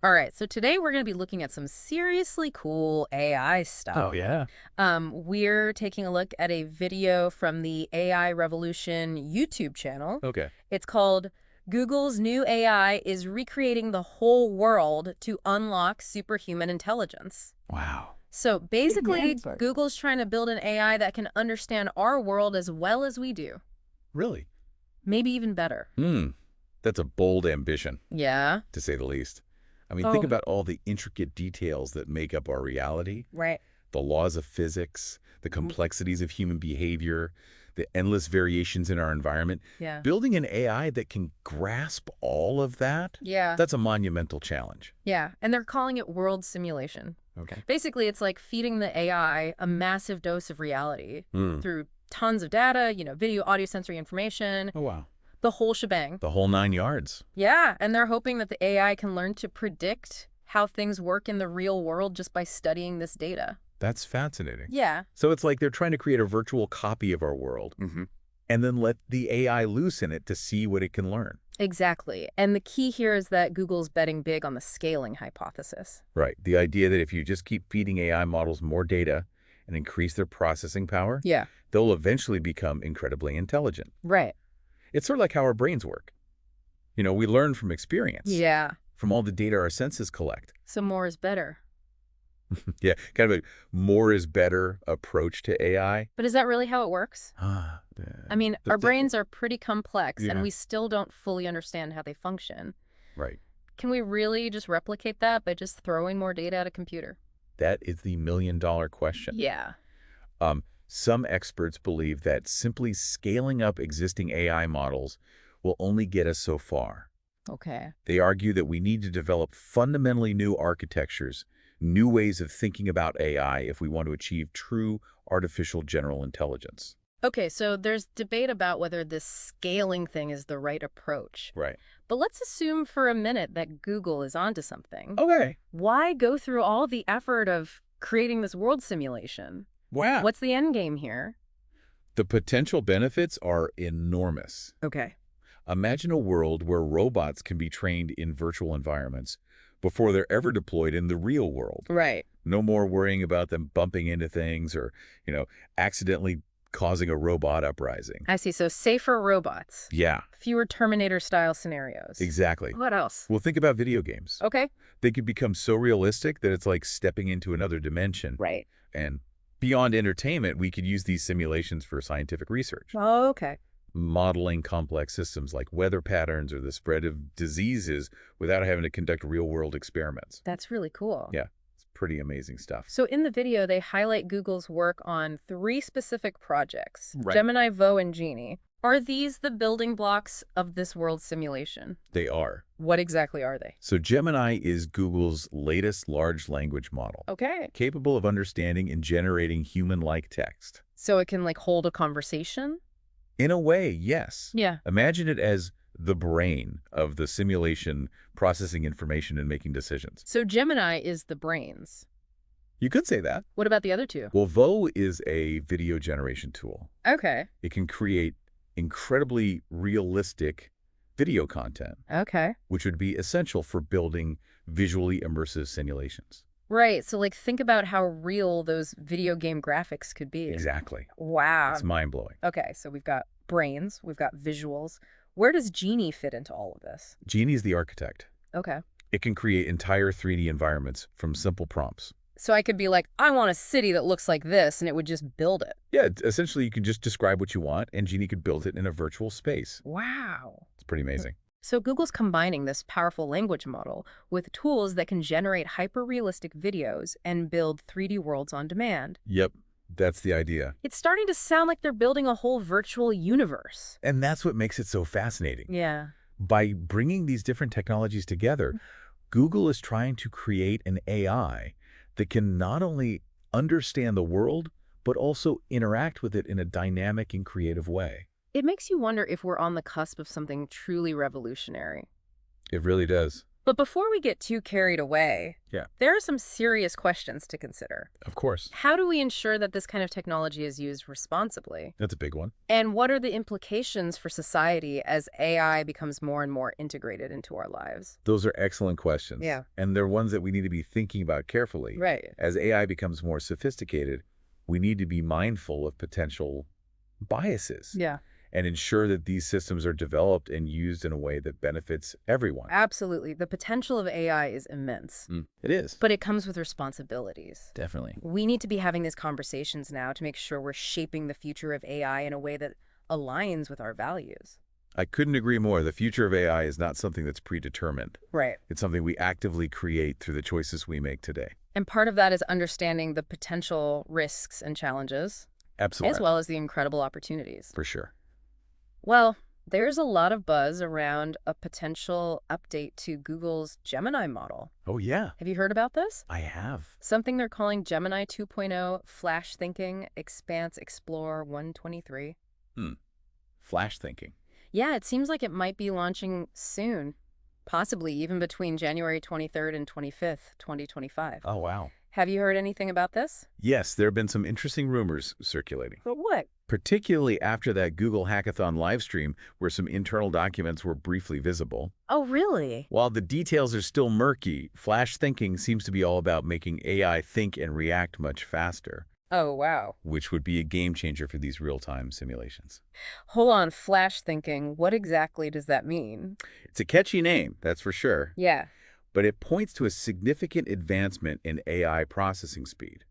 All right, so today we're going to be looking at some seriously cool AI Oh, stuff. yeah. We're taking a look at a video from the AI Revolution YouTube channel. Okay. It's called Google's New AI is Recreating the Whole World to Unlock Superhuman Intelligence. Wow. So basically, Expert. Google's trying to build an AI that can understand our world as well as we do, Really? maybe even better. That's a bold ambition, Yeah. to say the least. I mean, think Oh, about all the intricate details that make up our reality, right. the laws of physics, the Mhm. complexities of human behavior, the endless variations in our environment. Yeah. Building an AI that can grasp all of that, Yeah. that's a monumental challenge. Yeah. And they're calling it world simulation. Okay. Basically, it's like feeding the AI a massive dose of reality Hmm. through tons of data, video, audio, sensory information, Oh, wow. the whole shebang. The whole 9 yards. Yeah, and they're hoping that the AI can learn to predict how things work in the real world just by studying this data. That's fascinating. Yeah, So it's like they're trying to create a virtual copy of our world and then let the AI loose in it to see what it can learn. exactly. And the key here is that Google's betting big on the scaling hypothesis. Right. The idea that if you just keep feeding AI models more data and increase their processing power, Yeah, they'll eventually become incredibly intelligent. right. It's sort of like how our brains work. We learn from experience, Yeah, from all the data our senses collect. so more is better. Yeah, kind of a more is better approach to AI. But is that really how it works? Ah, I mean, the- our the- brains are pretty complex, and yeah, we still don't fully understand how they function. right. Can we really just replicate that by just throwing more data at a computer? That is the million-dollar question. Yeah. Some experts believe that simply scaling up existing AI models will only get us so far. Okay. They argue that we need to develop fundamentally new architectures, new ways of thinking about AI if we want to achieve true artificial general intelligence. Okay, so there's debate about whether this scaling thing is the right approach. Right. But let's assume for a minute that Google is onto something. Okay. Why go through all the effort of creating this world simulation? Wow. What's the end game here? The potential benefits are enormous. Okay. Imagine a world where robots can be trained in virtual environments before they're ever deployed in the real world. Right. No more worrying about them bumping into things or, accidentally causing a robot uprising. I see. So safer robots, Yeah, fewer Terminator-style scenarios. exactly. What else? Well, think about video games. Okay. They could become so realistic that it's like stepping into another dimension. Right. And beyond entertainment, we could use these simulations for scientific research, Oh, okay. modeling complex systems like weather patterns or the spread of diseases without having to conduct real-world experiments. That's really cool. Yeah, it's pretty amazing stuff. So in the video, they highlight Google's work on 3 specific projects, Right. Gemini, Vo, and Genie. Are these the building blocks of this world simulation? They are. What exactly are they? So Gemini is Google's latest large language model, Okay. capable of understanding and generating human-like text. So it can hold a conversation? In a way, yes. Yeah. Imagine it as the brain of the simulation processing information and making decisions. So Gemini is the brains. You could say that. What about the other 2? Well, Vo is a video generation tool. Okay. It can create incredibly realistic video content, Okay. which would be essential for building visually immersive simulations. Right. So think about how real those video game graphics could be. Exactly. Wow. It's mind-blowing. Okay. So we've got brains, we've got visuals. Where does Genie fit into all of this? Genie's the architect. Okay. It can create entire 3D environments from simple prompts. So I could be like, I want a city that looks like this, and it would just build it. Yeah, essentially you can just describe what you want, and Genie could build it in a virtual space. Wow. It's pretty amazing. So Google's combining this powerful language model with tools that can generate hyper-realistic videos and build 3D worlds on demand. Yep, that's the idea. It's starting to sound like they're building a whole virtual universe. And that's what makes it so fascinating. Yeah. By bringing these different technologies together, Google is trying to create an AI that can not only understand the world, but also interact with it in a dynamic and creative way. It makes you wonder if we're on the cusp of something truly revolutionary. It really does. But before we get too carried away, Yeah, there are some serious questions to consider. of course. How do we ensure that this kind of technology is used responsibly? That's a big one. And what are the implications for society as AI becomes more and more integrated into our lives? Those are excellent questions. Yeah. And they're ones that we need to be thinking about carefully. Right. As AI becomes more sophisticated, we need to be mindful of potential biases Yeah. and ensure that these systems are developed and used in a way that benefits everyone. Absolutely. The potential of AI is immense, It is. but it comes with responsibilities. Definitely. We need to be having these conversations now to make sure we're shaping the future of AI in a way that aligns with our values. I couldn't agree more. The future of AI is not something that's predetermined. Right. It's something we actively create through the choices we make today. And part of that is understanding the potential risks and challenges, Absolutely. as well as the incredible opportunities. For sure. Well, there's a lot of buzz around a potential update to Google's Gemini model. Oh, yeah. Have you heard about this? I have. Something they're calling Gemini 2.0 Flash Thinking Expanse Explore 123. Flash thinking. Yeah, it seems like it might be launching soon, possibly even between January 23rd and 25th, 2025. Oh, wow. Have you heard anything about this? Yes, there have been some interesting rumors circulating, But what? particularly after that Google Hackathon livestream where some internal documents were briefly visible. Oh, really? While the details are still murky, Flash thinking seems to be all about making AI think and react much faster, Oh, wow. which would be a game changer for these real-time simulations. Hold on, Flash Thinking. What exactly does that mean? It's a catchy name, that's for sure, Yeah. but it points to a significant advancement in AI processing speed.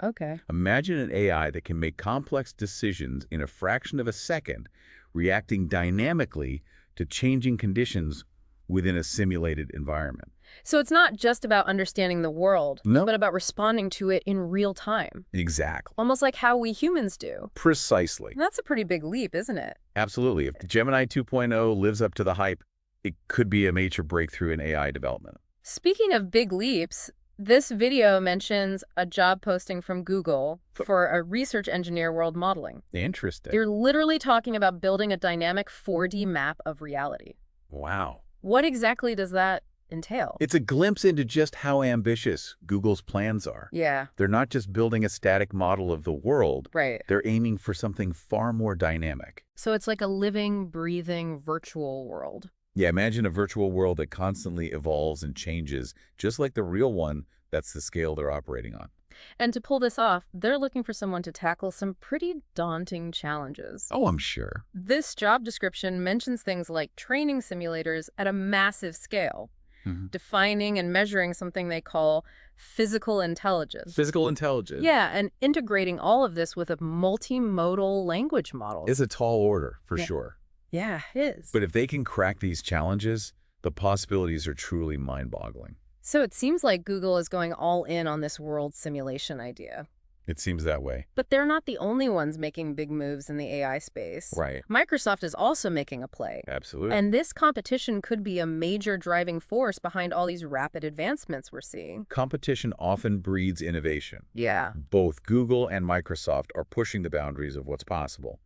Okay. Imagine an AI that can make complex decisions in a fraction of a second, reacting dynamically to changing conditions within a simulated environment. So it's not just about understanding the world, No. but about responding to it in real time, Exactly. almost like how we humans do. Precisely. And that's a pretty big leap, isn't it? Absolutely. If the Gemini 2.0 lives up to the hype, it could be a major breakthrough in AI development. Speaking of big leaps, this video mentions a job posting from Google for a research engineer world modeling. Interesting. You're literally talking about building a dynamic 4D map of reality. Wow. What exactly does that entail? It's a glimpse into just how ambitious Google's plans are. Yeah, They're not just building a static model of the world, right. they're aiming for something far more dynamic. So it's like a living, breathing virtual world. Yeah, imagine a virtual world that constantly evolves and changes, just like the real one. That's the scale they're operating on. And to pull this off, they're looking for someone to tackle some pretty daunting challenges. Oh, I'm sure. This job description mentions things like training simulators at a massive scale, defining and measuring something they call physical intelligence. Physical intelligence Yeah, and integrating all of this with a multimodal language model. is a tall order, for Yeah. sure. Yeah, it is. But if they can crack these challenges, the possibilities are truly mind-boggling. So it seems like Google is going all in on this world simulation idea. It seems that way. But they're not the only ones making big moves in the AI space. Right. Microsoft is also making a play. Absolutely. And this competition could be a major driving force behind all these rapid advancements we're seeing. Competition often breeds innovation. Yeah. Both Google and Microsoft are pushing the boundaries of what's possible.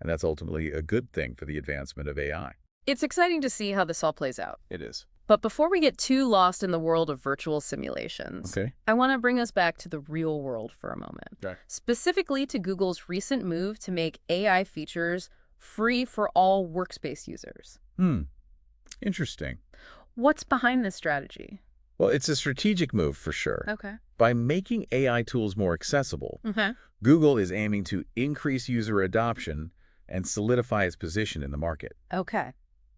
And that's ultimately a good thing for the advancement of AI. It's exciting to see how this all plays out. It is. But before we get too lost in the world of virtual simulations, Okay. I want to bring us back to the real world for a moment. Okay. Specifically to Google's recent move to make AI features free for all workspace users. Interesting. What's behind this strategy? Well, it's a strategic move for sure. Okay. By making AI tools more accessible, Google is aiming to increase user adoption and solidify its position in the market. Okay.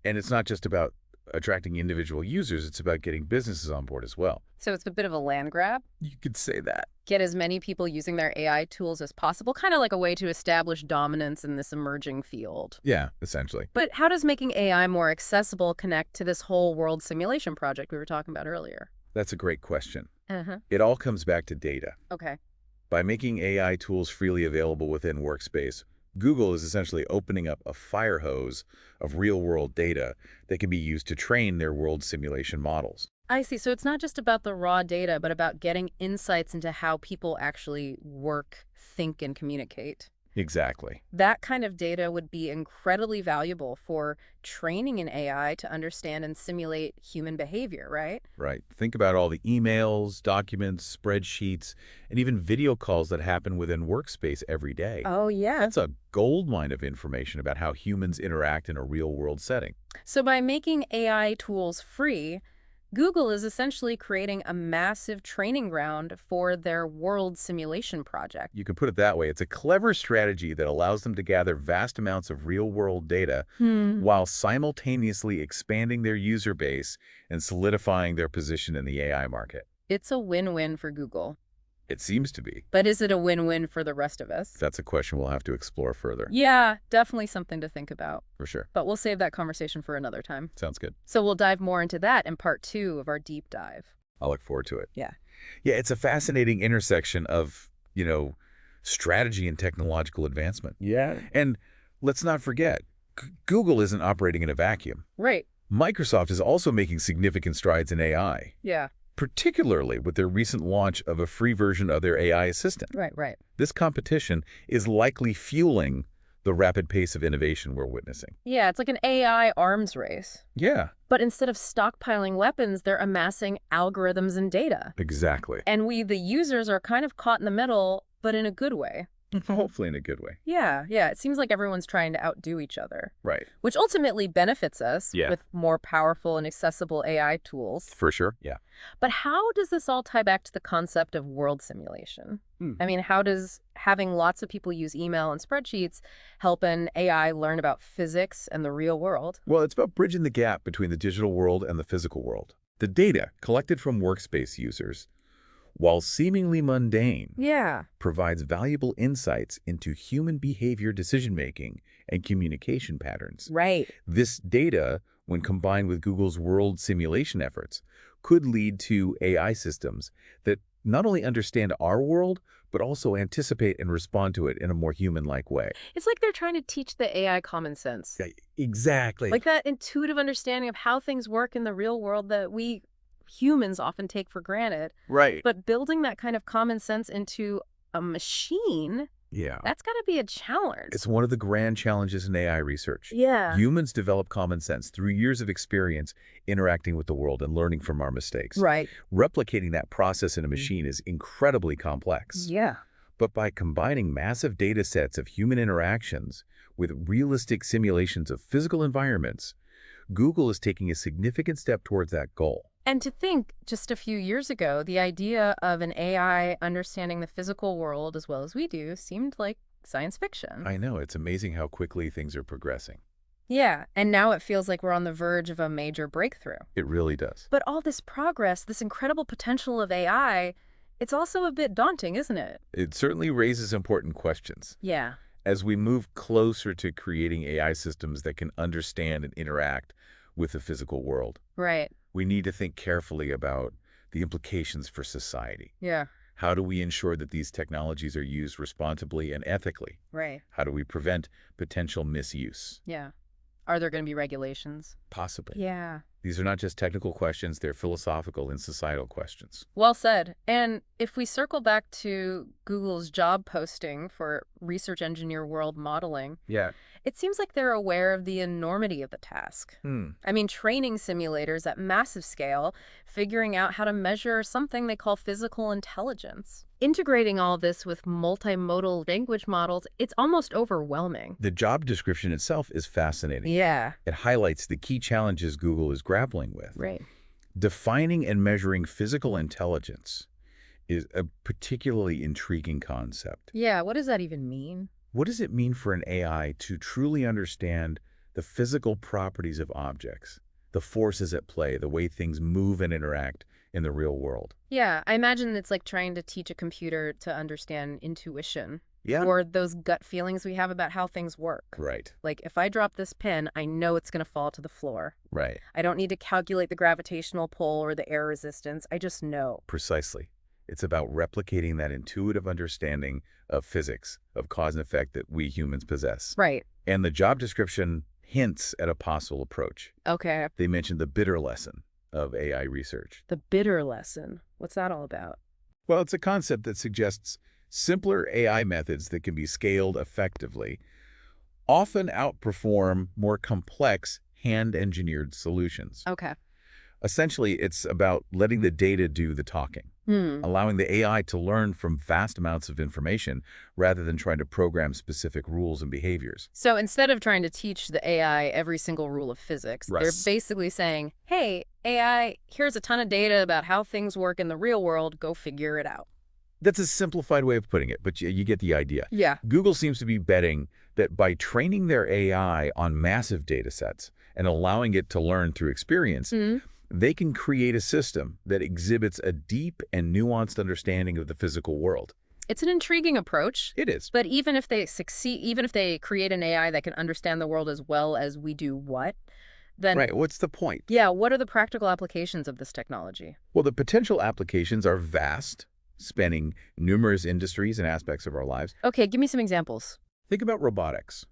And it's not just about attracting individual users, it's about getting businesses on board as well. So it's a bit of a land grab? You could say that. Get as many people using their AI tools as possible, kind of like a way to establish dominance in this emerging field. Yeah, essentially. But how does making AI more accessible connect to this whole world simulation project we were talking about earlier? That's a great question. Uh-huh. It all comes back to data. Okay. By making AI tools freely available within Workspace, Google is essentially opening up a fire hose of real-world data that can be used to train their world simulation models. I see. So it's not just about the raw data, but about getting insights into how people actually work, think, and communicate. Exactly. That kind of data would be incredibly valuable for training an AI to understand and simulate human behavior, right? Right. Think about all the emails, documents, spreadsheets, and even video calls that happen within Workspace every day. Oh, yeah. That's a goldmine of information about how humans interact in a real-world setting. So by making AI tools free, Google is essentially creating a massive training ground for their world simulation project. You can put it that way. It's a clever strategy that allows them to gather vast amounts of real-world data Hmm. while simultaneously expanding their user base and solidifying their position in the AI market. It's a win-win for Google. It seems to be. But is it a win-win for the rest of us? That's a question we'll have to explore further, Yeah, definitely something to think about. for sure. But we'll save that conversation for another time. Sounds good. So we'll dive more into that in part 2 of our deep dive. I'll look forward to it. Yeah. Yeah, it's a fascinating intersection of, strategy and technological advancement. Yeah. And let's not forget, Google isn't operating in a vacuum. Right. Microsoft is also making significant strides in AI, Yeah. particularly with their recent launch of a free version of their AI assistant. Right. This competition is likely fueling the rapid pace of innovation we're witnessing. Yeah, it's like an AI arms race. Yeah, But instead of stockpiling weapons, they're amassing algorithms and data. exactly. And we, the users, are kind of caught in the middle, but in a good way. Hopefully in a good way. Yeah. It seems like everyone's trying to outdo each other, Right. which ultimately benefits us Yeah. with more powerful and accessible AI tools. For sure. Yeah. But how does this all tie back to the concept of world simulation? I mean, how does having lots of people use email and spreadsheets help an AI learn about physics and the real world? Well, it's about bridging the gap between the digital world and the physical world. The data collected from Workspace users, while seemingly mundane, Yeah. provides valuable insights into human behavior, decision-making, and communication patterns. Right. This data, when combined with Google's world simulation efforts, could lead to AI systems that not only understand our world, but also anticipate and respond to it in a more human-like way. It's like they're trying to teach the AI common sense. Yeah, exactly. Like that intuitive understanding of how things work in the real world that we humans often take for granted. Right. But building that kind of common sense into a machine, Yeah. that's got to be a challenge. It's one of the grand challenges in AI research. Yeah. Humans develop common sense through years of experience interacting with the world and learning from our mistakes. Right. Replicating that process in a machine is incredibly complex. Yeah. But by combining massive data sets of human interactions with realistic simulations of physical environments, Google is taking a significant step towards that goal. And to think, just a few years ago, the idea of an AI understanding the physical world as well as we do seemed like science fiction. I know, it's amazing how quickly things are progressing. Yeah, and now it feels like we're on the verge of a major breakthrough. It really does. But all this progress, this incredible potential of AI, it's also a bit daunting, isn't it? It certainly raises important questions. Yeah. As we move closer to creating AI systems that can understand and interact with the physical world, Right. we need to think carefully about the implications for society. Yeah. How do we ensure that these technologies are used responsibly and ethically? Right. How do we prevent potential misuse? Yeah. Are there going to be regulations? Possibly. Yeah. These are not just technical questions, they're philosophical and societal questions. Well said. And if we circle back to Google's job posting for research engineer world modeling, Yeah. it seems like they're aware of the enormity of the task. I mean, training simulators at massive scale, figuring out how to measure something they call physical intelligence. Integrating all this with multimodal language models, it's almost overwhelming. The job description itself is fascinating. Yeah. It highlights the key challenges Google is grappling with. Right. Defining and measuring physical intelligence is a particularly intriguing concept. Yeah, what does that even mean? What does it mean for an AI to truly understand the physical properties of objects, the forces at play, the way things move and interact in the real world? Yeah, I imagine it's like trying to teach a computer to understand intuition. Yeah. Or those gut feelings we have about how things work. Right. Like, if I drop this pen, I know it's going to fall to the floor. Right. I don't need to calculate the gravitational pull or the air resistance. I just know. Precisely. It's about replicating that intuitive understanding of physics, of cause and effect that we humans possess. Right. And the job description hints at a possible approach. Okay. They mentioned the bitter lesson of AI research. The bitter lesson. What's that all about? Well, it's a concept that suggests Simpler AI methods that can be scaled effectively often outperform more complex hand-engineered solutions. Okay. Essentially, it's about letting the data do the talking, Hmm. allowing the AI to learn from vast amounts of information rather than trying to program specific rules and behaviors. So instead of trying to teach the AI every single rule of physics, they're Right. basically saying, hey, AI, here's a ton of data about how things work in the real world. Go figure it out. That's a simplified way of putting it, but you get the idea. Yeah. Google seems to be betting that by training their AI on massive data sets and allowing it to learn through experience, Hmm. they can create a system that exhibits a deep and nuanced understanding of the physical world. It's an intriguing approach. It is. But even if they succeed, even if they create an AI that can understand the world as well as we do then, Right. What's the point? yeah, what are the practical applications of this technology? Well, the potential applications are vast, spanning numerous industries and aspects of our lives. Okay, give me some examples. Think about robotics.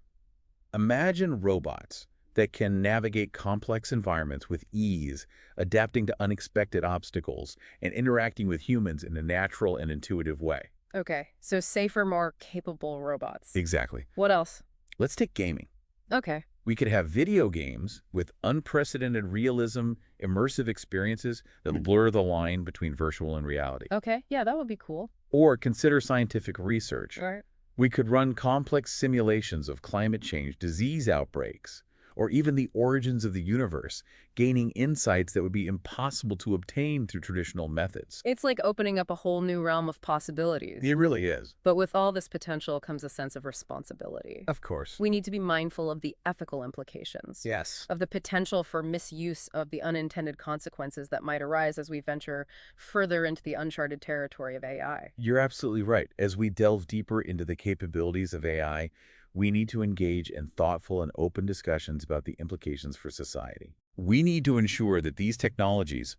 Imagine robots that can navigate complex environments with ease, adapting to unexpected obstacles, and interacting with humans in a natural and intuitive way. Okay, so safer, more capable robots. Exactly. What else? Let's take gaming. Okay. We could have video games with unprecedented realism, immersive experiences that blur the line between virtual and reality. Okay, yeah, that would be cool. Or consider scientific research. All right. We could run complex simulations of climate change, disease outbreaks, or even the origins of the universe, gaining insights that would be impossible to obtain through traditional methods. It's like opening up a whole new realm of possibilities. It really is. But with all this potential comes a sense of responsibility. Of course. We need to be mindful of the ethical implications, Yes. of the potential for misuse of the unintended consequences that might arise as we venture further into the uncharted territory of AI. You're absolutely right. As we delve deeper into the capabilities of AI, we need to engage in thoughtful and open discussions about the implications for society. We need to ensure that these technologies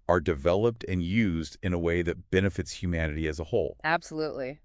are developed and used in a way that benefits humanity as a whole. Absolutely.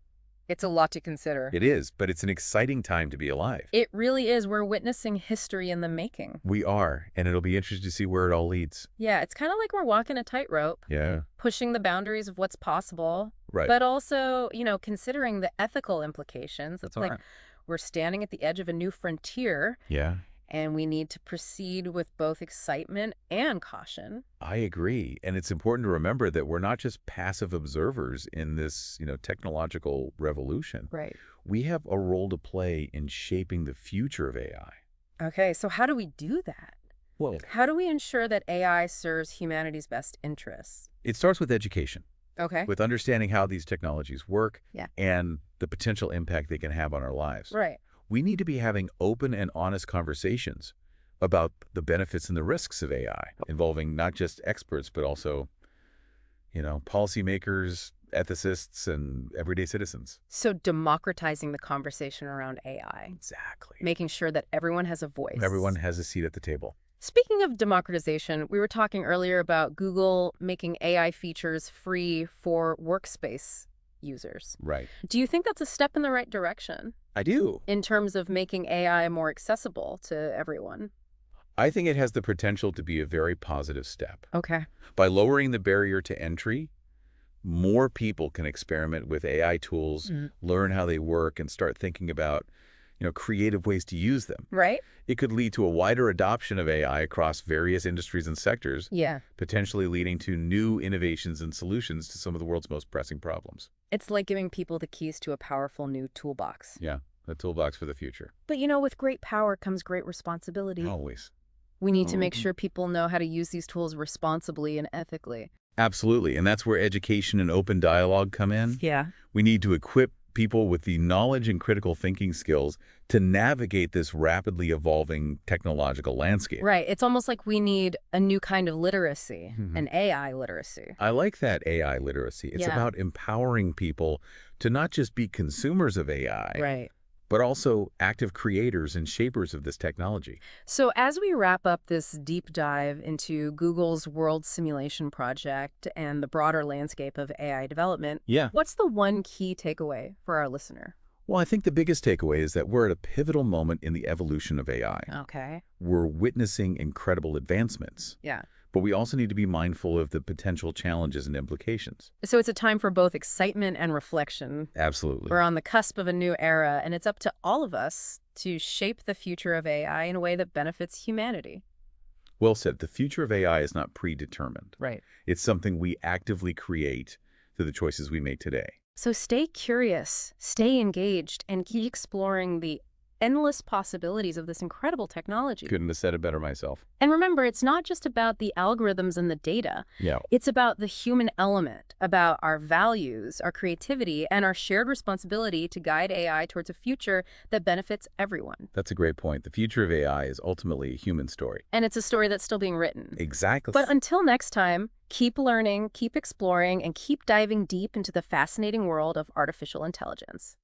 It's a lot to consider. It is, but it's an exciting time to be alive. It really is. We're witnessing history in the making. We are, and it'll be interesting to see where it all leads. Yeah, it's kind of like we're walking a tightrope, Yeah, pushing the boundaries of what's possible, right. but also, considering the ethical implications. It's That's all like right. we're standing at the edge of a new frontier, Yeah, and we need to proceed with both excitement and caution. I agree. And it's important to remember that we're not just passive observers in this, technological revolution. Right. We have a role to play in shaping the future of AI. Okay, so how do we do that? Well, How do we ensure that AI serves humanity's best interests? it starts with education, Okay. with understanding how these technologies work Yeah. and the potential impact they can have on our lives. Right. We need to be having open and honest conversations about the benefits and the risks of AI, involving not just experts, but also, policymakers, ethicists, and everyday citizens. So democratizing the conversation around AI, Exactly. making sure that everyone has a voice. Everyone has a seat at the table. Speaking of democratization, we were talking earlier about Google making AI features free for workspace users. Right. Do you think that's a step in the right direction I do. in terms of making AI more accessible to everyone? I think it has the potential to be a very positive step. Okay. By lowering the barrier to entry, more people can experiment with AI tools, learn how they work, and start thinking about, creative ways to use them. Right? It could lead to a wider adoption of AI across various industries and sectors, Yeah. potentially leading to new innovations and solutions to some of the world's most pressing problems. It's like giving people the keys to a powerful new toolbox. Yeah, a toolbox for the future. But with great power comes great responsibility. Always. We need to make sure people know how to use these tools responsibly and ethically. Absolutely, and that's where education and open dialogue come in. Yeah. We need to equip people with the knowledge and critical thinking skills to navigate this rapidly evolving technological landscape. Right. It's almost like we need a new kind of literacy, an AI literacy. I like that AI literacy. It's Yeah. about empowering people to not just be consumers of AI, Right. but also active creators and shapers of this technology. So as we wrap up this deep dive into Google's world simulation project and the broader landscape of AI development, Yeah. what's the one key takeaway for our listener? Well, I think the biggest takeaway is that we're at a pivotal moment in the evolution of AI. Okay. We're witnessing incredible advancements. Yeah. but we also need to be mindful of the potential challenges and implications. So it's a time for both excitement and reflection. Absolutely. We're on the cusp of a new era, and it's up to all of us to shape the future of AI in a way that benefits humanity. Well said. The future of AI is not predetermined. Right. It's something we actively create through the choices we make today. So stay curious, stay engaged, and keep exploring the endless possibilities of this incredible technology. Couldn't have said it better myself. And remember, it's not just about the algorithms and the data. Yeah. It's about the human element, about our values, our creativity, and our shared responsibility to guide AI towards a future that benefits everyone. That's a great point. The future of AI is ultimately a human story. And it's a story that's still being written. Exactly. But until next time, keep learning, keep exploring, and keep diving deep into the fascinating world of artificial intelligence.